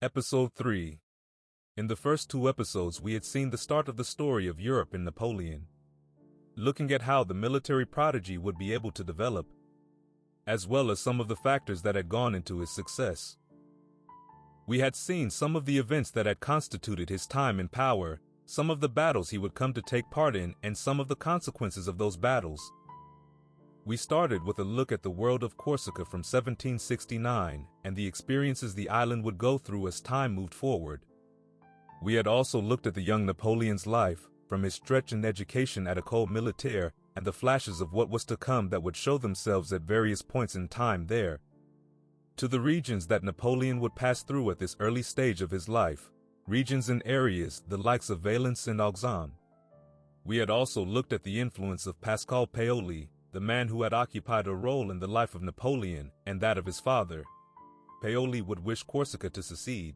Episode 3. In the first two episodes we had seen the start of the story of Europe and Napoleon, looking at how the military prodigy would be able to develop, as well as some of the factors that had gone into his success. We had seen some of the events that had constituted his time in power, some of the battles he would come to take part in, and some of the consequences of those battles. We started with a look at the world of Corsica from 1769 and the experiences the island would go through as time moved forward. We had also looked at the young Napoleon's life, from his stretch in education at École Militaire and the flashes of what was to come that would show themselves at various points in time there, to the regions that Napoleon would pass through at this early stage of his life, regions and areas the likes of Valence and Auxonne. We had also looked at the influence of Pascal Paoli, the man who had occupied a role in the life of Napoleon and that of his father. Paoli would wish Corsica to secede.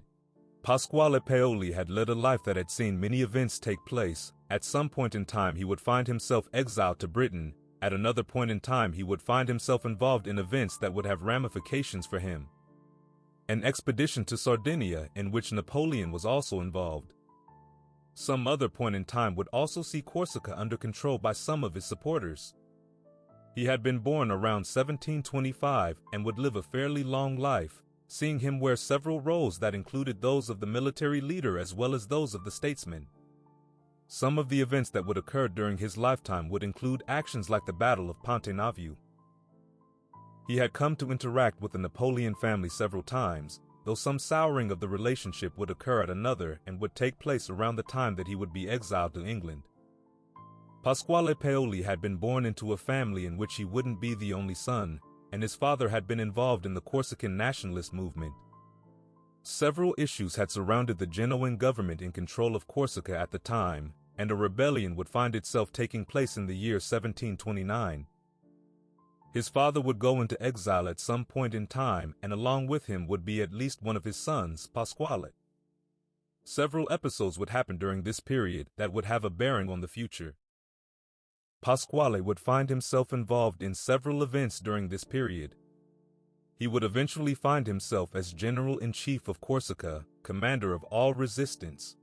Pasquale Paoli had led a life that had seen many events take place. At some point in time he would find himself exiled to Britain. At another point in time he would find himself involved in events that would have ramifications for him. An expedition to Sardinia in which Napoleon was also involved. Some other point in time would also see Corsica under control by some of his supporters. He had been born around 1725 and would live a fairly long life, seeing him wear several roles that included those of the military leader as well as those of the statesman. Some of the events that would occur during his lifetime would include actions like the Battle of Ponte Novo. He had come to interact with the Napoleon family several times, though some souring of the relationship would occur at another and would take place around the time that he would be exiled to England. Pasquale Paoli had been born into a family in which he wouldn't be the only son, and his father had been involved in the Corsican nationalist movement. Several issues had surrounded the Genoan government in control of Corsica at the time, and a rebellion would find itself taking place in the year 1729. His father would go into exile at some point in time, and along with him would be at least one of his sons, Pasquale. Several episodes would happen during this period that would have a bearing on the future. Pasquale would find himself involved in several events during this period. He would eventually find himself as General-in-Chief of Corsica, commander of all resistance.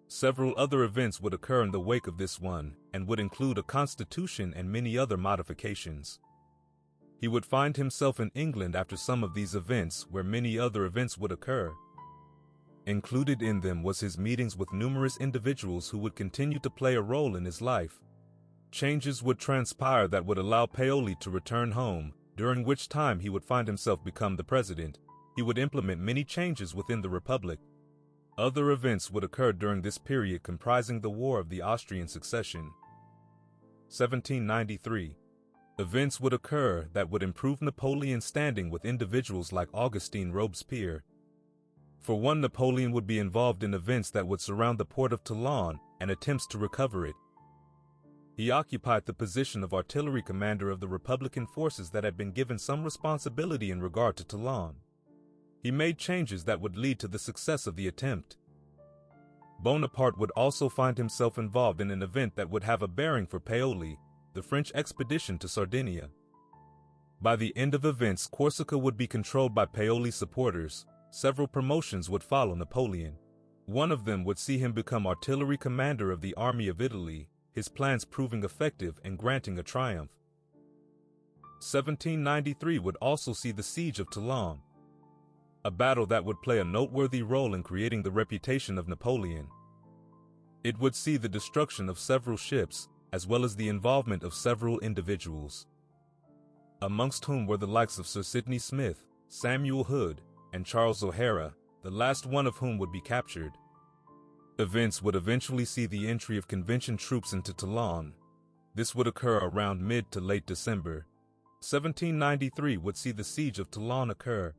Several other events would occur in the wake of this one, and would include a constitution and many other modifications. He would find himself in England after some of these events, where many other events would occur. Included in them was his meetings with numerous individuals who would continue to play a role in his life. Changes would transpire that would allow Paoli to return home, during which time he would find himself become the president. He would implement many changes within the Republic. Other events would occur during this period comprising the War of the Austrian Succession. 1793. Events would occur that would improve Napoleon's standing with individuals like Augustin Robespierre. For one, Napoleon would be involved in events that would surround the port of Toulon and attempts to recover it. He occupied the position of artillery commander of the Republican forces that had been given some responsibility in regard to Toulon. He made changes that would lead to the success of the attempt. Bonaparte would also find himself involved in an event that would have a bearing for Paoli, the French expedition to Sardinia. By the end of events, Corsica would be controlled by Paoli's supporters. Several promotions would follow Napoleon. One of them would see him become artillery commander of the Army of Italy, his plans proving effective and granting a triumph. 1793 would also see the siege of Toulon, a battle that would play a noteworthy role in creating the reputation of Napoleon. It would see the destruction of several ships, as well as the involvement of several individuals, amongst whom were the likes of Sir Sidney Smith, Samuel Hood, and Charles O'Hara, the last one of whom would be captured. Events would eventually see the entry of convention troops into Toulon. This would occur around mid to late December. 1793 would see the siege of Toulon occur.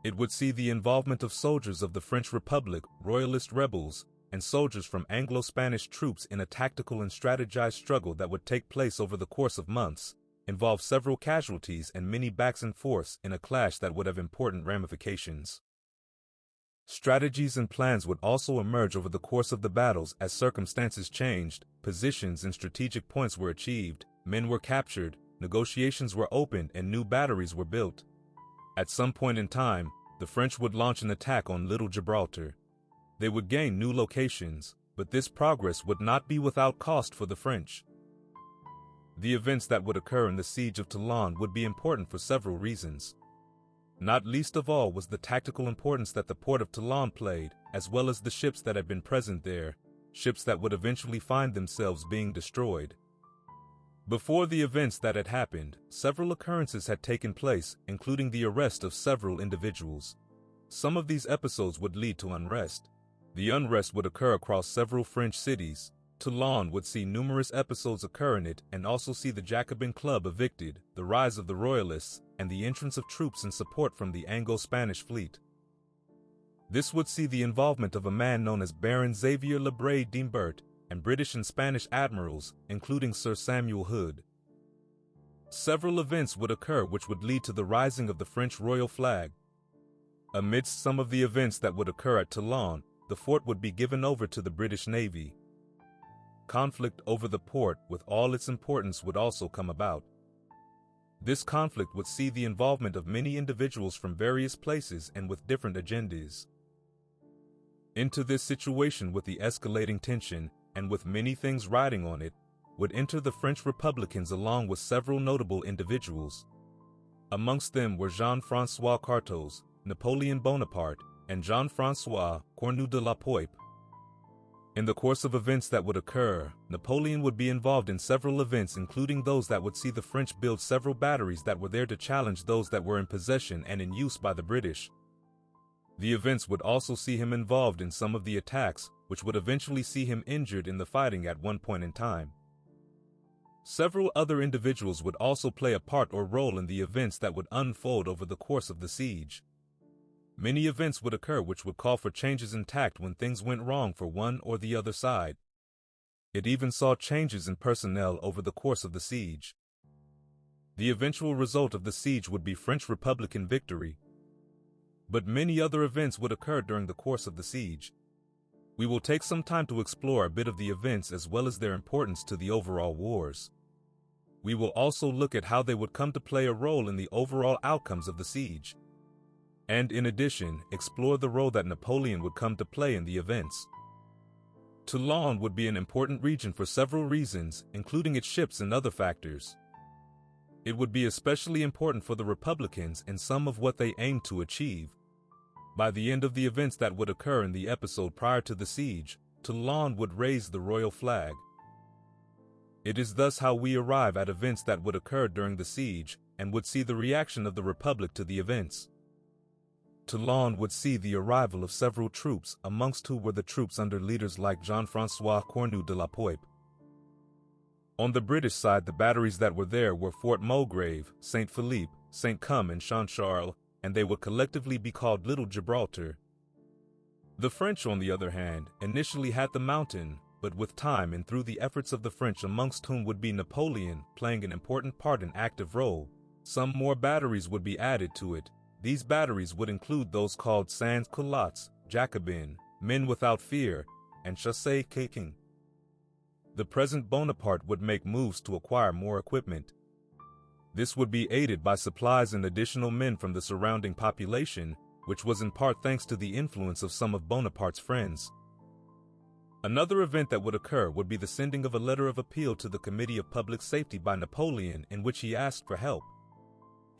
It would see the involvement of soldiers of the French Republic, royalist rebels, and soldiers from Anglo-Spanish troops in a tactical and strategized struggle that would take place over the course of months, involve several casualties and many backs and forths in a clash that would have important ramifications. Strategies and plans would also emerge over the course of the battles as circumstances changed, positions and strategic points were achieved, men were captured, negotiations were opened, and new batteries were built. At some point in time, the the French would launch an attack on Little Gibraltar. They would gain new locations, but this progress would not be without cost for the French. The events that would occur in the siege of Toulon would be important for several reasons. Not least of all was the tactical importance that the port of Toulon played, as well as the ships that had been present there, ships that would eventually find themselves being destroyed. Before the events that had happened, several occurrences had taken place, including the arrest of several individuals. Some of these episodes would lead to unrest. The unrest would occur across several French cities. Toulon would see numerous episodes occur in it and also see the Jacobin Club evicted, the rise of the Royalists, and the entrance of troops in support from the Anglo-Spanish fleet. This would see the involvement of a man known as Baron Xavier Lebré d'Imbert and British and Spanish admirals, including Sir Samuel Hood. Several events would occur which would lead to the rising of the French royal flag. Amidst some of the events that would occur at Toulon, the fort would be given over to the British Navy. Conflict over the port with all its importance would also come about. This conflict would see the involvement of many individuals from various places and with different agendas. Into this situation, with the escalating tension and with many things riding on it, would enter the French Republicans along with several notable individuals. Amongst them were Jean-François Cartos, Napoleon Bonaparte, and Jean-François Cornu de la Poype. In the course of events that would occur, Napoleon would be involved in several events, including those that would see the French build several batteries that were there to challenge those that were in possession and in use by the British. The events would also see him involved in some of the attacks, which would eventually see him injured in the fighting at one point in time. Several other individuals would also play a part or role in the events that would unfold over the course of the siege. Many events would occur which would call for changes in tact when things went wrong for one or the other side. It even saw changes in personnel over the course of the siege. The eventual result of the siege would be French Republican victory. But many other events would occur during the course of the siege. We will take some time to explore a bit of the events as well as their importance to the overall wars. We will also look at how they would come to play a role in the overall outcomes of the siege. And in addition, explore the role that Napoleon would come to play in the events. Toulon would be an important region for several reasons, including its ships and other factors. It would be especially important for the Republicans in some of what they aimed to achieve. By the end of the events that would occur in the episode prior to the siege, Toulon would raise the royal flag. It is thus how we arrive at events that would occur during the siege and would see the reaction of the Republic to the events. Toulon would see the arrival of several troops, amongst whom were the troops under leaders like Jean-François Cornu de la Poype. On the British side, the batteries that were there were Fort Mulgrave, St. Philippe, St. Come, and Saint-Charles, and they would collectively be called Little Gibraltar. The French, on the other hand, initially had the mountain, but with time and through the efforts of the French, amongst whom would be Napoleon playing an important part and active role, some more batteries would be added to it. These batteries would include those called sans-culottes, Jacobin, Men Without Fear, and Chassé-Caking. The present Bonaparte would make moves to acquire more equipment. This would be aided by supplies and additional men from the surrounding population, which was in part thanks to the influence of some of Bonaparte's friends. Another event that would occur would be the sending of a letter of appeal to the Committee of Public Safety by Napoleon, in which he asked for help.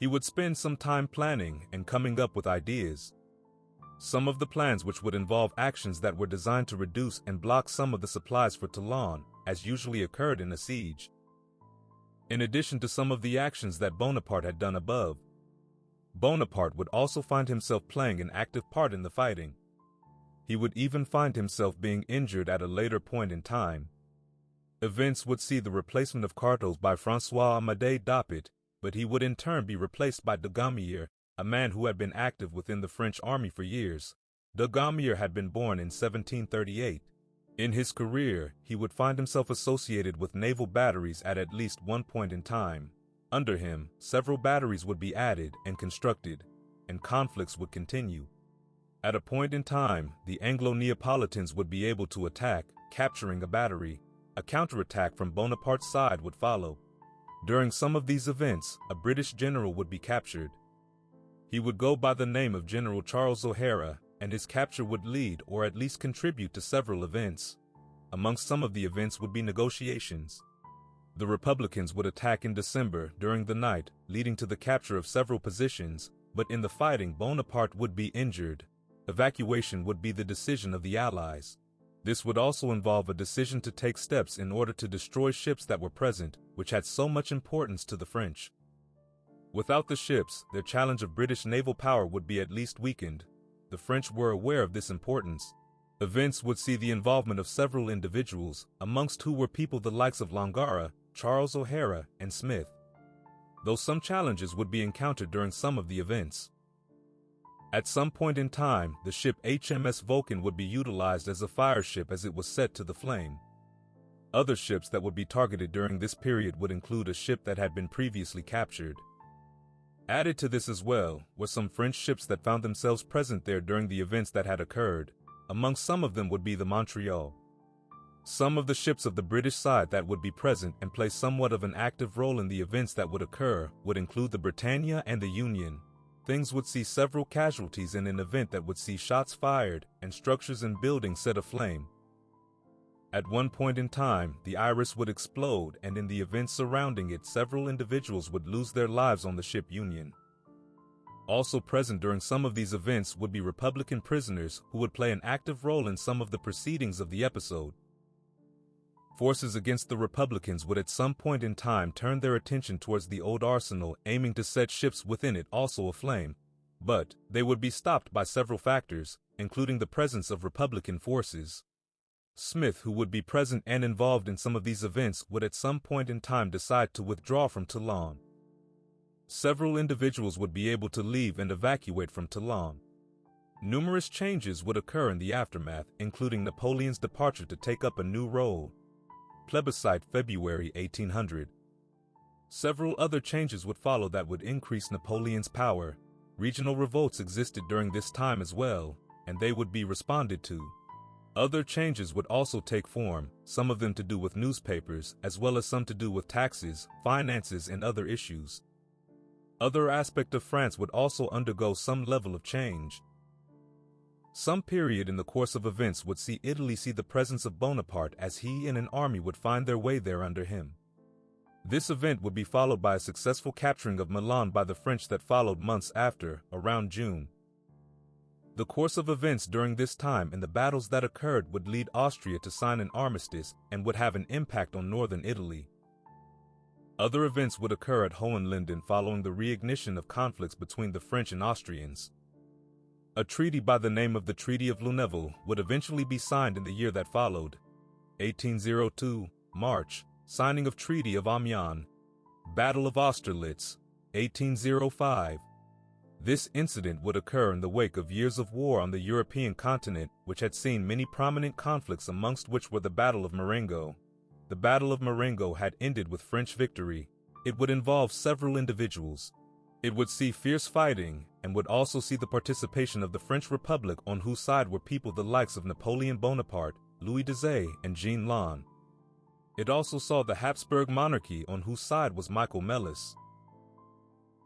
He would spend some time planning and coming up with ideas. Some of the plans which would involve actions that were designed to reduce and block some of the supplies for Toulon, as usually occurred in a siege. In addition to some of the actions that Bonaparte had done above, Bonaparte would also find himself playing an active part in the fighting. He would even find himself being injured at a later point in time. Events would see the replacement of Cartos by François-Amédée d'Oppet, but he would in turn be replaced by de Gamier, a man who had been active within the French army for years. De Gamier had been born in 1738. In his career, he would find himself associated with naval batteries at least one point in time. Under him, several batteries would be added and constructed, and conflicts would continue. At a point in time, the Anglo-Neapolitans would be able to attack, capturing a battery. A counterattack from Bonaparte's side would follow. During some of these events, a British general would be captured. He would go by the name of General Charles O'Hara, and his capture would lead or at least contribute to several events. Amongst some of the events would be negotiations. The Republicans would attack in December during the night, leading to the capture of several positions, but in the fighting Bonaparte would be injured. Evacuation would be the decision of the Allies. This would also involve a decision to take steps in order to destroy ships that were present, which had so much importance to the French. Without the ships, their challenge of British naval power would be at least weakened. The French were aware of this importance. Events would see the involvement of several individuals, amongst who were people the likes of Longara, Charles O'Hara, and Smith. Though some challenges would be encountered during some of the events. At some point in time, the ship HMS Vulcan would be utilized as a fire ship as it was set to the flame. Other ships that would be targeted during this period would include a ship that had been previously captured. Added to this as well were some French ships that found themselves present there during the events that had occurred. Amongst some of them would be the Montreal. Some of the ships of the British side that would be present and play somewhat of an active role in the events that would occur would include the Britannia and the Union. Things would see several casualties in an event that would see shots fired and structures and buildings set aflame. At one point in time, the Iris would explode, and in the events surrounding it, several individuals would lose their lives on the ship Union. Also present during some of these events would be Republican prisoners who would play an active role in some of the proceedings of the episode. Forces against the Republicans would at some point in time turn their attention towards the old arsenal, aiming to set ships within it also aflame, but they would be stopped by several factors, including the presence of Republican forces. Smith, who would be present and involved in some of these events, would at some point in time decide to withdraw from Toulon. Several individuals would be able to leave and evacuate from Toulon. Numerous changes would occur in the aftermath, including Napoleon's departure to take up a new role. Plebiscite February 1800. Several other changes would follow that would increase Napoleon's power. Regional revolts existed during this time as well, and they would be responded to. Other changes would also take form, some of them to do with newspapers, as well as some to do with taxes, finances, and other issues. Other aspects of France would also undergo some level of change. Some period in the course of events would see Italy see the presence of Bonaparte as he and an army would find their way there under him. This event would be followed by a successful capturing of Milan by the French that followed months after, around June. The course of events during this time and the battles that occurred would lead Austria to sign an armistice and would have an impact on northern Italy. Other events would occur at Hohenlinden following the reignition of conflicts between the French and Austrians. A treaty by the name of the Treaty of Luneville would eventually be signed in the year that followed. 1802, March, signing of Treaty of Amiens. Battle of Austerlitz, 1805. This incident would occur in the wake of years of war on the European continent, which had seen many prominent conflicts, amongst which were the Battle of Marengo. The Battle of Marengo had ended with French victory. It would involve several individuals. It would see fierce fighting, and would also see the participation of the French Republic, on whose side were people the likes of Napoleon Bonaparte, Louis Desaix, and Jean Lannes. It also saw the Habsburg monarchy, on whose side was Michael Melis.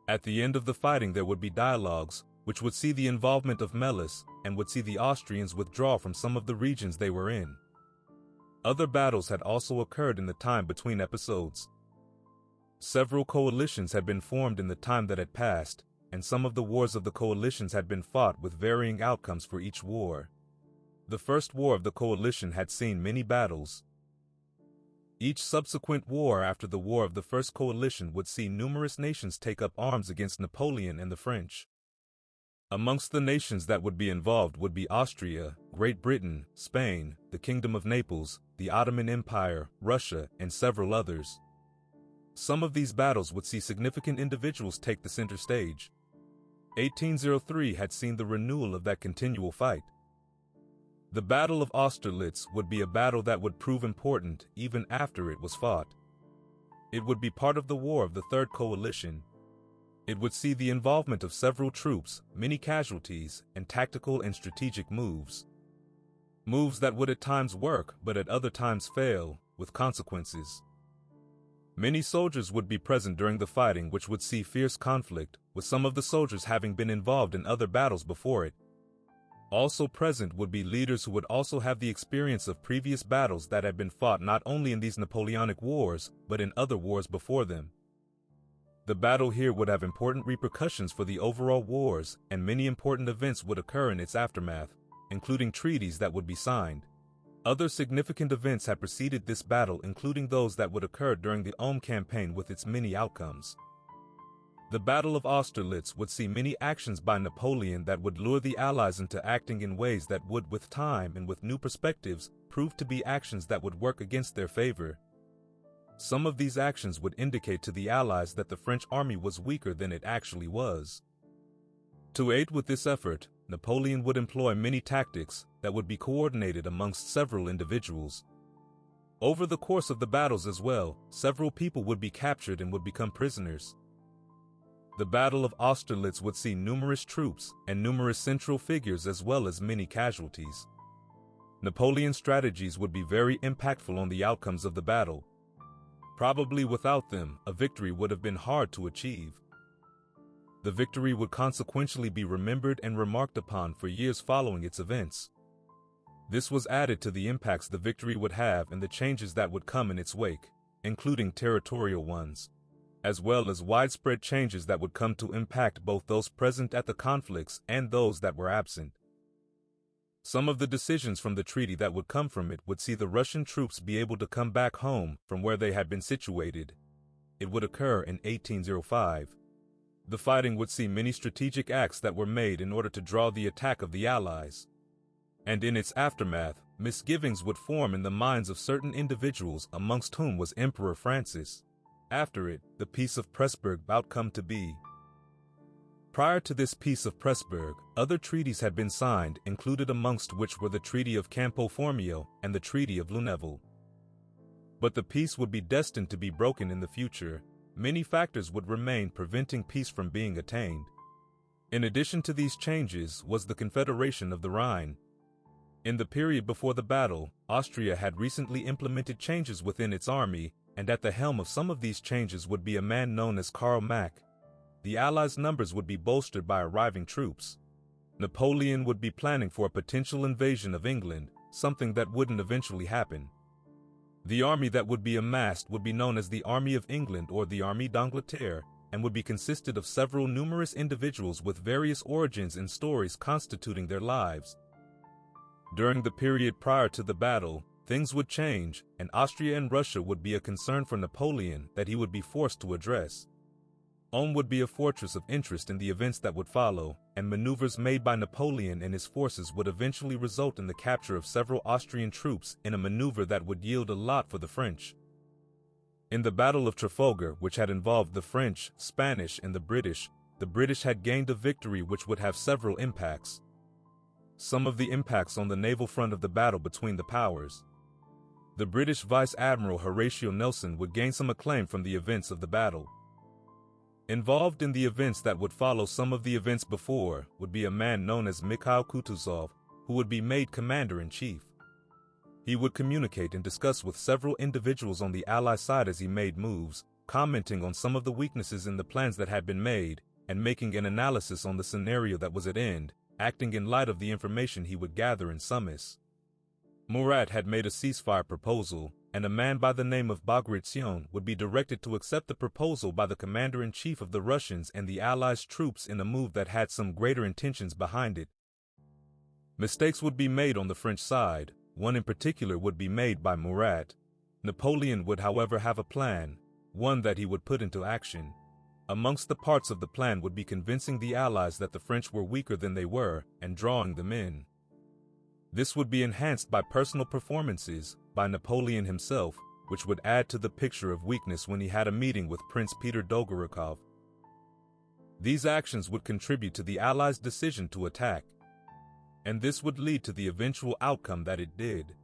At the end of the fighting there would be dialogues, which would see the involvement of Melis, and would see the Austrians withdraw from some of the regions they were in. Other battles had also occurred in the time between episodes. Several coalitions had been formed in the time that had passed, and some of the wars of the coalitions had been fought with varying outcomes for each war. The first war of the coalition had seen many battles. Each subsequent war after the war of the first coalition would see numerous nations take up arms against Napoleon and the French. Amongst the nations that would be involved would be Austria, Great Britain, Spain, the Kingdom of Naples, the Ottoman Empire, Russia, and several others. Some of these battles would see significant individuals take the center stage. 1803 had seen the renewal of that continual fight. The Battle of Austerlitz would be a battle that would prove important even after it was fought. It would be part of the war of the Third Coalition. It would see the involvement of several troops, many casualties, and tactical and strategic moves. Moves that would at times work but at other times fail, with consequences. Many soldiers would be present during the fighting, which would see fierce conflict, with some of the soldiers having been involved in other battles before it. Also present would be leaders who would also have the experience of previous battles that had been fought not only in these Napoleonic wars, but in other wars before them. The battle here would have important repercussions for the overall wars, and many important events would occur in its aftermath, including treaties that would be signed. Other significant events had preceded this battle, including those that would occur during the Ulm campaign with its many outcomes. The Battle of Austerlitz would see many actions by Napoleon that would lure the Allies into acting in ways that would, with time and with new perspectives, prove to be actions that would work against their favor. Some of these actions would indicate to the Allies that the French army was weaker than it actually was. To aid with this effort, Napoleon would employ many tactics that would be coordinated amongst several individuals. Over the course of the battles as well, several people would be captured and would become prisoners. The Battle of Austerlitz would see numerous troops and numerous central figures as well as many casualties. Napoleon's strategies would be very impactful on the outcomes of the battle. Probably without them, a victory would have been hard to achieve. The victory would consequentially be remembered and remarked upon for years following its events. This was added to the impacts the victory would have and the changes that would come in its wake, including territorial ones, as well as widespread changes that would come to impact both those present at the conflicts and those that were absent. Some of the decisions from the treaty that would come from it would see the Russian troops be able to come back home from where they had been situated. It would occur in 1805. The fighting would see many strategic acts that were made in order to draw the attack of the Allies. And in its aftermath, misgivings would form in the minds of certain individuals, amongst whom was Emperor Francis. After it, the Peace of Pressburg would come to be. Prior to this Peace of Pressburg, other treaties had been signed, included amongst which were the Treaty of Campo Formio and the Treaty of Luneville. But the peace would be destined to be broken in the future. Many factors would remain preventing peace from being attained. In addition to these changes was the Confederation of the Rhine. In the period before the battle, Austria had recently implemented changes within its army, and at the helm of some of these changes would be a man known as Karl Mack. The Allies' numbers would be bolstered by arriving troops. Napoleon would be planning for a potential invasion of England, something that wouldn't eventually happen. The army that would be amassed would be known as the Army of England or the Armée d'Angleterre, and would be consisted of several numerous individuals with various origins and stories constituting their lives. During the period prior to the battle, things would change, and Austria and Russia would be a concern for Napoleon that he would be forced to address. Ulm would be a fortress of interest in the events that would follow, and maneuvers made by Napoleon and his forces would eventually result in the capture of several Austrian troops in a maneuver that would yield a lot for the French. In the Battle of Trafalgar, which had involved the French, Spanish, and the British had gained a victory which would have several impacts. Some of the impacts on the naval front of the battle between the powers. The British Vice Admiral Horatio Nelson would gain some acclaim from the events of the battle. Involved in the events that would follow some of the events before would be a man known as Mikhail Kutuzov, who would be made commander-in-chief. He would communicate and discuss with several individuals on the Allied side as he made moves, commenting on some of the weaknesses in the plans that had been made, and making an analysis on the scenario that was at end, acting in light of the information he would gather in Sumis. Murat had made a ceasefire proposal, and a man by the name of Bagration would be directed to accept the proposal by the commander-in-chief of the Russians and the Allies' troops in a move that had some greater intentions behind it. Mistakes would be made on the French side. One in particular would be made by Murat. Napoleon would, however, have a plan, one that he would put into action. Amongst the parts of the plan would be convincing the Allies that the French were weaker than they were and drawing them in. This would be enhanced by personal performances by Napoleon himself, which would add to the picture of weakness when he had a meeting with Prince Peter Dolgorukov. These actions would contribute to the Allies' decision to attack, and this would lead to the eventual outcome that it did.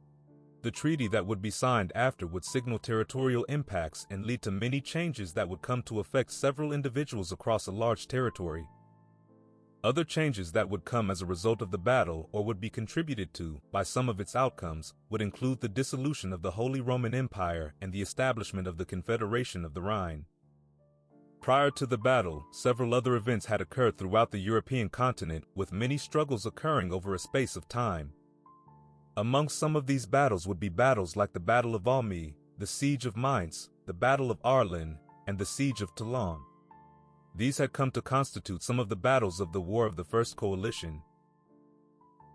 The treaty that would be signed after would signal territorial impacts and lead to many changes that would come to affect several individuals across a large territory. Other changes that would come as a result of the battle or would be contributed to by some of its outcomes would include the dissolution of the Holy Roman Empire and the establishment of the Confederation of the Rhine. Prior to the battle, several other events had occurred throughout the European continent, with many struggles occurring over a space of time. Amongst some of these battles would be battles like the Battle of Valmy, the Siege of Mainz, the Battle of Arlon, and the Siege of Toulon. These had come to constitute some of the battles of the War of the First Coalition.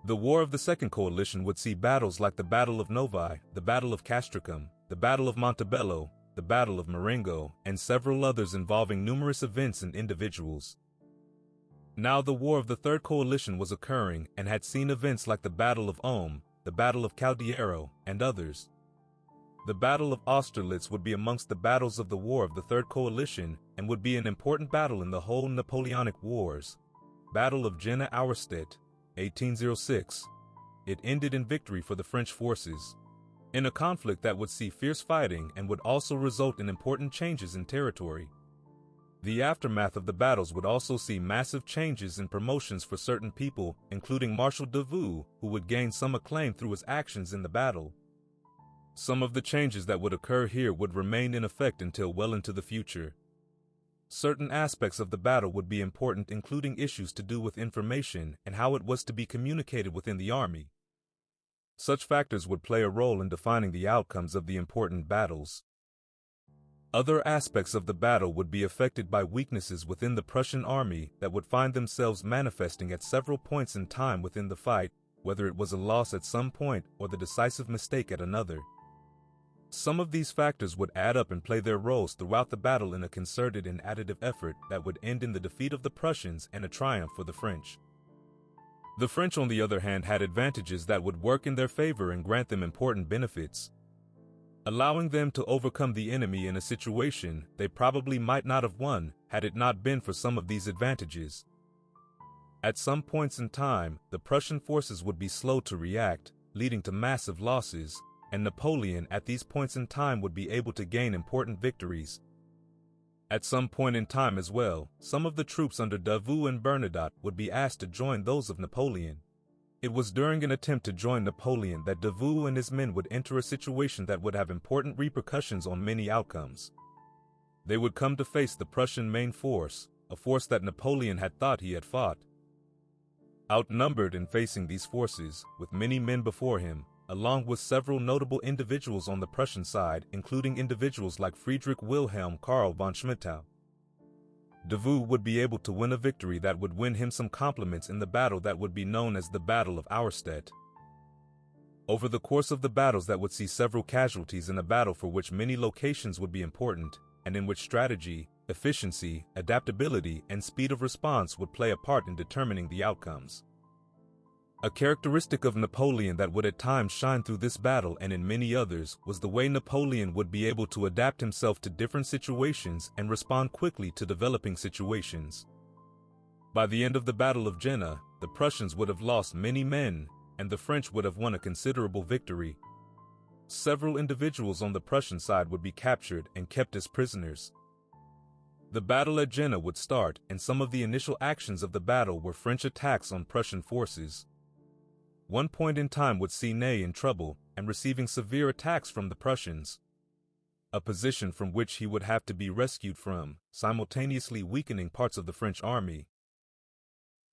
The War of the Second Coalition would see battles like the Battle of Novi, the Battle of Castricum, the Battle of Montebello, the Battle of Marengo, and several others involving numerous events and individuals. Now the War of the Third Coalition was occurring and had seen events like the Battle of Ulm, the Battle of Caldiero, and others. The Battle of Austerlitz would be amongst the battles of the War of the Third Coalition and would be an important battle in the whole Napoleonic Wars. Battle of Jena-Auerstedt, 1806. It ended in victory for the French forces, in a conflict that would see fierce fighting and would also result in important changes in territory. The aftermath of the battles would also see massive changes and promotions for certain people, including Marshal Davout, who would gain some acclaim through his actions in the battle. Some of the changes that would occur here would remain in effect until well into the future. Certain aspects of the battle would be important, including issues to do with information and how it was to be communicated within the army. Such factors would play a role in defining the outcomes of the important battles. Other aspects of the battle would be affected by weaknesses within the Prussian army that would find themselves manifesting at several points in time within the fight, whether it was a loss at some point or the decisive mistake at another. Some of these factors would add up and play their roles throughout the battle in a concerted and additive effort that would end in the defeat of the Prussians and a triumph for the French. The French, on the other hand, had advantages that would work in their favor and grant them important benefits, allowing them to overcome the enemy in a situation they probably might not have won had it not been for some of these advantages. At some points in time, the Prussian forces would be slow to react, leading to massive losses, and Napoleon at these points in time would be able to gain important victories. At some point in time as well, some of the troops under Davout and Bernadotte would be asked to join those of Napoleon. It was during an attempt to join Napoleon that Davout and his men would enter a situation that would have important repercussions on many outcomes. They would come to face the Prussian main force, a force that Napoleon had thought he had fought. Outnumbered and facing these forces, with many men before him, along with several notable individuals on the Prussian side, including individuals like Friedrich Wilhelm Karl von Schmettau, Davout would be able to win a victory that would win him some compliments in the battle that would be known as the Battle of Auerstedt. Over the course of the battles that would see several casualties in a battle for which many locations would be important, and in which strategy, efficiency, adaptability, and speed of response would play a part in determining the outcomes. A characteristic of Napoleon that would at times shine through this battle and in many others was the way Napoleon would be able to adapt himself to different situations and respond quickly to developing situations. By the end of the Battle of Jena, the Prussians would have lost many men, and the French would have won a considerable victory. Several individuals on the Prussian side would be captured and kept as prisoners. The battle at Jena would start, and some of the initial actions of the battle were French attacks on Prussian forces. One point in time would see Ney in trouble and receiving severe attacks from the Prussians, a position from which he would have to be rescued from, simultaneously weakening parts of the French army.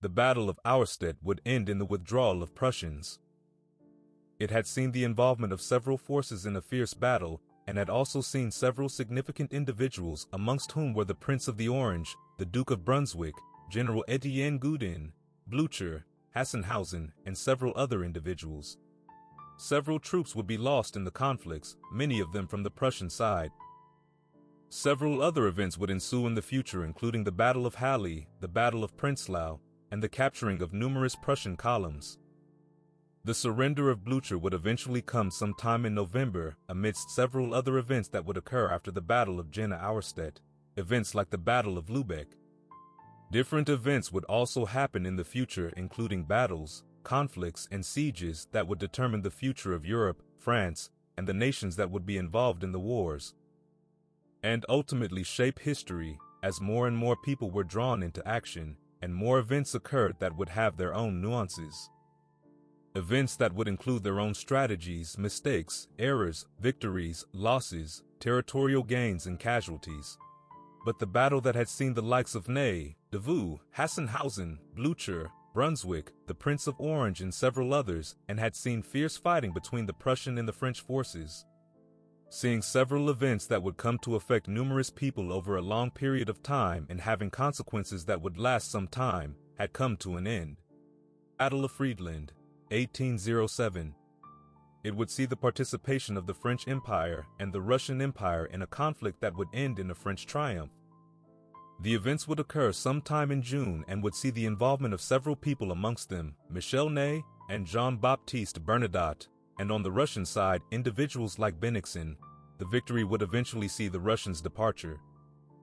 The Battle of Auerstedt would end in the withdrawal of Prussians. It had seen the involvement of several forces in a fierce battle and had also seen several significant individuals, amongst whom were the Prince of the Orange, the Duke of Brunswick, General Etienne Gudin, Blücher, Hassenhausen, and several other individuals. Several troops would be lost in the conflicts, many of them from the Prussian side. Several other events would ensue in the future, including the Battle of Halle, the Battle of Prenzlau, and the capturing of numerous Prussian columns. The surrender of Blücher would eventually come sometime in November, amidst several other events that would occur after the Battle of Jena-Auerstedt, events like the Battle of Lübeck. Different events would also happen in the future, including battles, conflicts, and sieges that would determine the future of Europe, France, and the nations that would be involved in the wars, and ultimately shape history as more and more people were drawn into action, and more events occurred that would have their own nuances. Events that would include their own strategies, mistakes, errors, victories, losses, territorial gains, and casualties. But the battle that had seen the likes of Ney, Davout, Hassenhausen, Blücher, Brunswick, the Prince of Orange, and several others, and had seen fierce fighting between the Prussian and the French forces. Seeing several events that would come to affect numerous people over a long period of time and having consequences that would last some time, had come to an end. Battle of Friedland, 1807. It would see the participation of the French Empire and the Russian Empire in a conflict that would end in a French triumph. The events would occur sometime in June and would see the involvement of several people, amongst them Michel Ney and Jean-Baptiste Bernadotte, and on the Russian side, individuals like Bennigsen. The victory would eventually see the Russians' departure.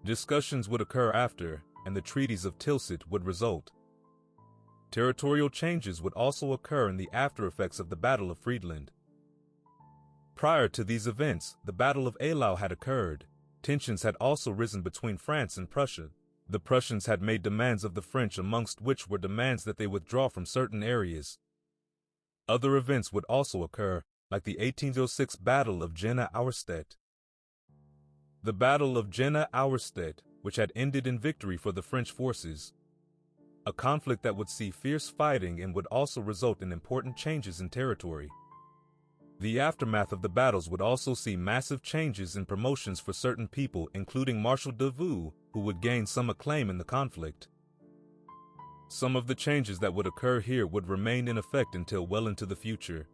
Discussions would occur after, and the treaties of Tilsit would result. Territorial changes would also occur in the after-effects of the Battle of Friedland. Prior to these events, the Battle of Eylau had occurred. Tensions had also risen between France and Prussia. The Prussians had made demands of the French, amongst which were demands that they withdraw from certain areas. Other events would also occur, like the 1806 Battle of Jena-Auerstedt. The Battle of Jena-Auerstedt, which had ended in victory for the French forces. A conflict that would see fierce fighting and would also result in important changes in territory. The aftermath of the battles would also see massive changes and promotions for certain people, including Marshal Davout, who would gain some acclaim in the conflict. Some of the changes that would occur here would remain in effect until well into the future.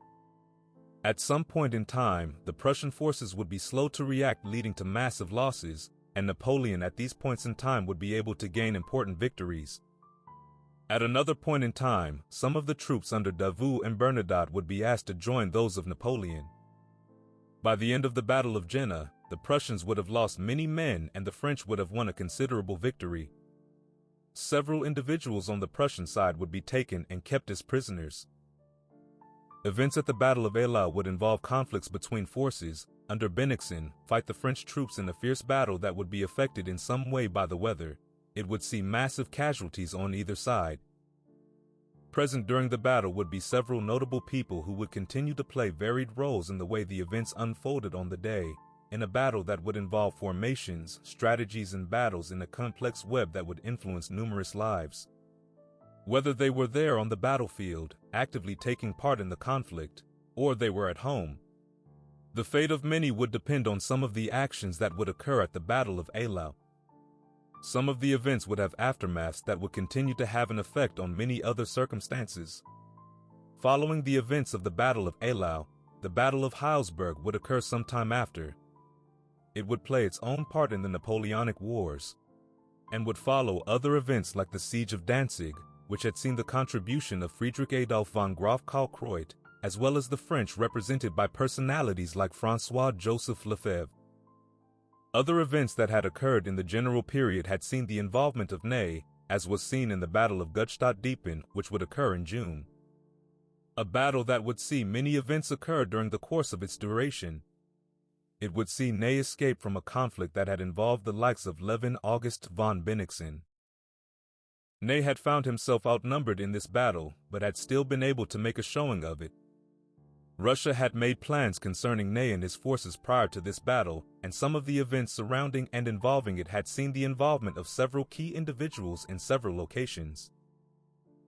At some point in time, the Prussian forces would be slow to react, leading to massive losses, and Napoleon at these points in time would be able to gain important victories. At another point in time, some of the troops under Davout and Bernadotte would be asked to join those of Napoleon. By the end of the Battle of Jena, the Prussians would have lost many men and the French would have won a considerable victory. Several individuals on the Prussian side would be taken and kept as prisoners. Events at the Battle of Eylau would involve conflicts between forces. Under Bennigsen, fight the French troops in a fierce battle that would be affected in some way by the weather. It would see massive casualties on either side. Present during the battle would be several notable people who would continue to play varied roles in the way the events unfolded on the day, in a battle that would involve formations, strategies, and battles in a complex web that would influence numerous lives. Whether they were there on the battlefield, actively taking part in the conflict, or they were at home, the fate of many would depend on some of the actions that would occur at the Battle of Eylau. Some of the events would have aftermaths that would continue to have an effect on many other circumstances. Following the events of the Battle of Eylau, the Battle of Heilsberg would occur sometime after. It would play its own part in the Napoleonic Wars, and would follow other events like the Siege of Danzig, which had seen the contribution of Friedrich Adolf von Graf-Kalkreuth, as well as the French represented by personalities like François-Joseph Lefebvre. Other events that had occurred in the general period had seen the involvement of Ney, as was seen in the Battle of Gutstadt-Diepen, which would occur in June. A battle that would see many events occur during the course of its duration. It would see Ney escape from a conflict that had involved the likes of Levin August von Bennigsen. Ney had found himself outnumbered in this battle, but had still been able to make a showing of it. Russia had made plans concerning Ney and his forces prior to this battle, and some of the events surrounding and involving it had seen the involvement of several key individuals in several locations.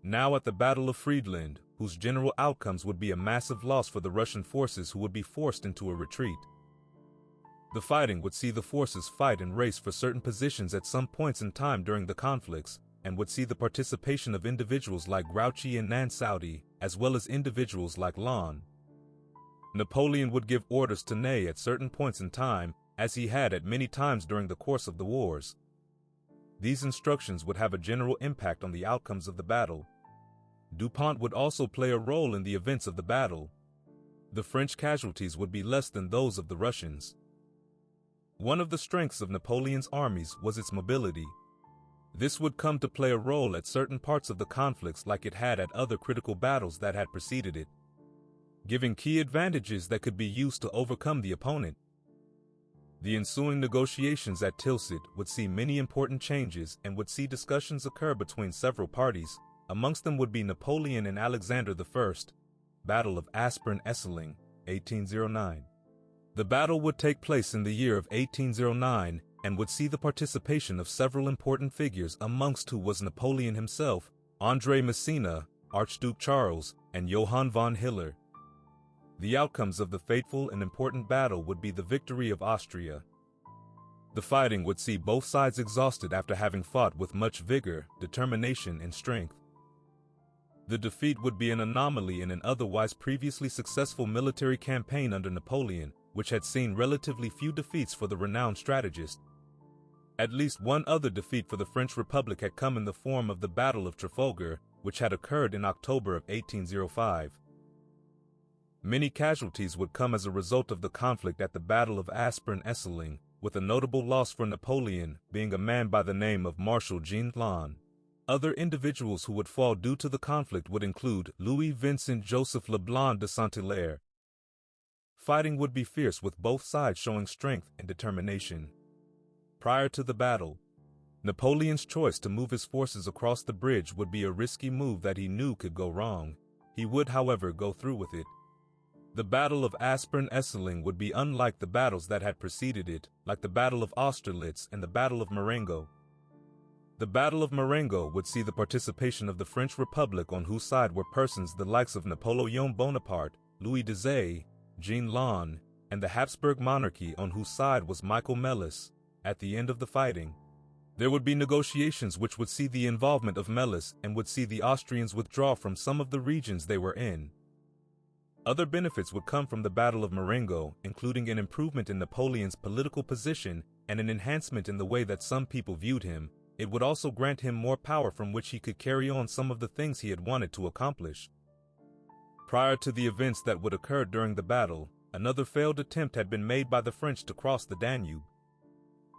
Now at the Battle of Friedland, whose general outcomes would be a massive loss for the Russian forces who would be forced into a retreat. The fighting would see the forces fight and race for certain positions at some points in time during the conflicts, and would see the participation of individuals like Grouchy and Nantz-Saudy, as well as individuals like Laon. Napoleon would give orders to Ney at certain points in time, as he had at many times during the course of the wars. These instructions would have a general impact on the outcomes of the battle. Dupont would also play a role in the events of the battle. The French casualties would be less than those of the Russians. One of the strengths of Napoleon's armies was its mobility. This would come to play a role at certain parts of the conflicts like it had at other critical battles that had preceded it, giving key advantages that could be used to overcome the opponent. The ensuing negotiations at Tilsit would see many important changes and would see discussions occur between several parties. Amongst them would be Napoleon and Alexander I. Battle of Aspern-Essling, 1809. The battle would take place in the year of 1809 and would see the participation of several important figures, amongst who was Napoleon himself, André Massena, Archduke Charles, and Johann von Hiller. The outcomes of the fateful and important battle would be the victory of Austria. The fighting would see both sides exhausted after having fought with much vigor, determination, and strength. The defeat would be an anomaly in an otherwise previously successful military campaign under Napoleon, which had seen relatively few defeats for the renowned strategist. At least one other defeat for the French Republic had come in the form of the Battle of Trafalgar, which had occurred in October of 1805. Many casualties would come as a result of the conflict at the Battle of Aspern-Essling, with a notable loss for Napoleon being a man by the name of Marshal Jean Lannes. Other individuals who would fall due to the conflict would include Louis Vincent Joseph Leblanc de Saint-Hilaire. Fighting would be fierce, with both sides showing strength and determination. Prior to the battle, Napoleon's choice to move his forces across the bridge would be a risky move that he knew could go wrong. He would, however, go through with it. The Battle of Aspern-Essling would be unlike the battles that had preceded it, like the Battle of Austerlitz and the Battle of Marengo. The Battle of Marengo would see the participation of the French Republic, on whose side were persons the likes of Napoleon Bonaparte, Louis Desailles, Jean Lannes, and the Habsburg monarchy, on whose side was Michael Melas. At the end of the fighting, there would be negotiations which would see the involvement of Melas and would see the Austrians withdraw from some of the regions they were in. Other benefits would come from the Battle of Marengo, including an improvement in Napoleon's political position and an enhancement in the way that some people viewed him. It would also grant him more power from which he could carry on some of the things he had wanted to accomplish. Prior to the events that would occur during the battle, another failed attempt had been made by the French to cross the Danube.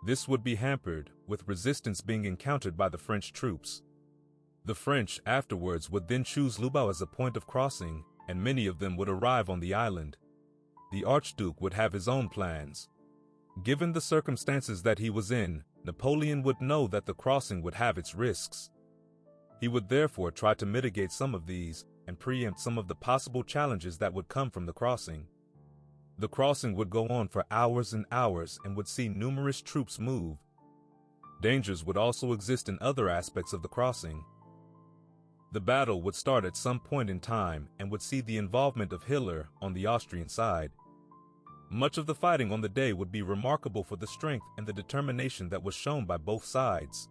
This would be hampered, with resistance being encountered by the French troops. The French afterwards would then choose Lubao as a point of crossing, and many of them would arrive on the island. The Archduke would have his own plans. Given the circumstances that he was in, Napoleon would know that the crossing would have its risks. He would therefore try to mitigate some of these and preempt some of the possible challenges that would come from the crossing. The crossing would go on for hours and hours and would see numerous troops move. Dangers would also exist in other aspects of the crossing. The battle would start at some point in time and would see the involvement of Hiller on the Austrian side. Much of the fighting on the day would be remarkable for the strength and the determination that was shown by both sides.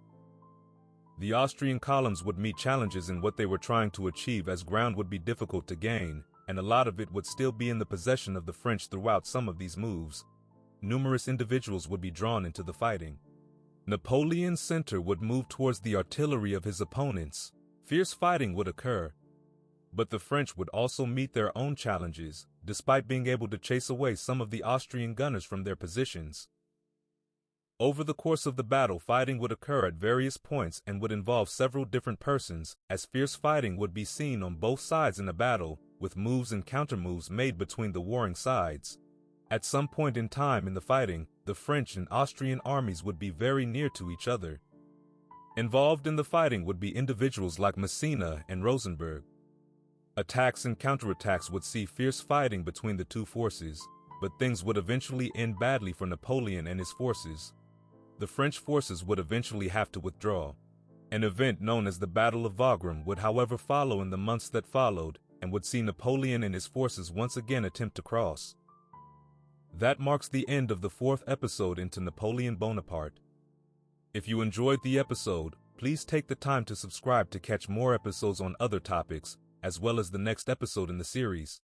The Austrian columns would meet challenges in what they were trying to achieve, as ground would be difficult to gain, and a lot of it would still be in the possession of the French throughout some of these moves. Numerous individuals would be drawn into the fighting. Napoleon's center would move towards the artillery of his opponents. Fierce fighting would occur, but the French would also meet their own challenges, despite being able to chase away some of the Austrian gunners from their positions. Over the course of the battle, fighting would occur at various points and would involve several different persons, as fierce fighting would be seen on both sides in a battle, with moves and countermoves made between the warring sides. At some point in time in the fighting, the French and Austrian armies would be very near to each other. Involved in the fighting would be individuals like Massena and Rosenberg. Attacks and counterattacks would see fierce fighting between the two forces, but things would eventually end badly for Napoleon and his forces. The French forces would eventually have to withdraw. An event known as the Battle of Wagram would, however, follow in the months that followed, and would see Napoleon and his forces once again attempt to cross. That marks the end of the 4th episode into Napoleon Bonaparte. If you enjoyed the episode, please take the time to subscribe to catch more episodes on other topics, as well as the next episode in the series.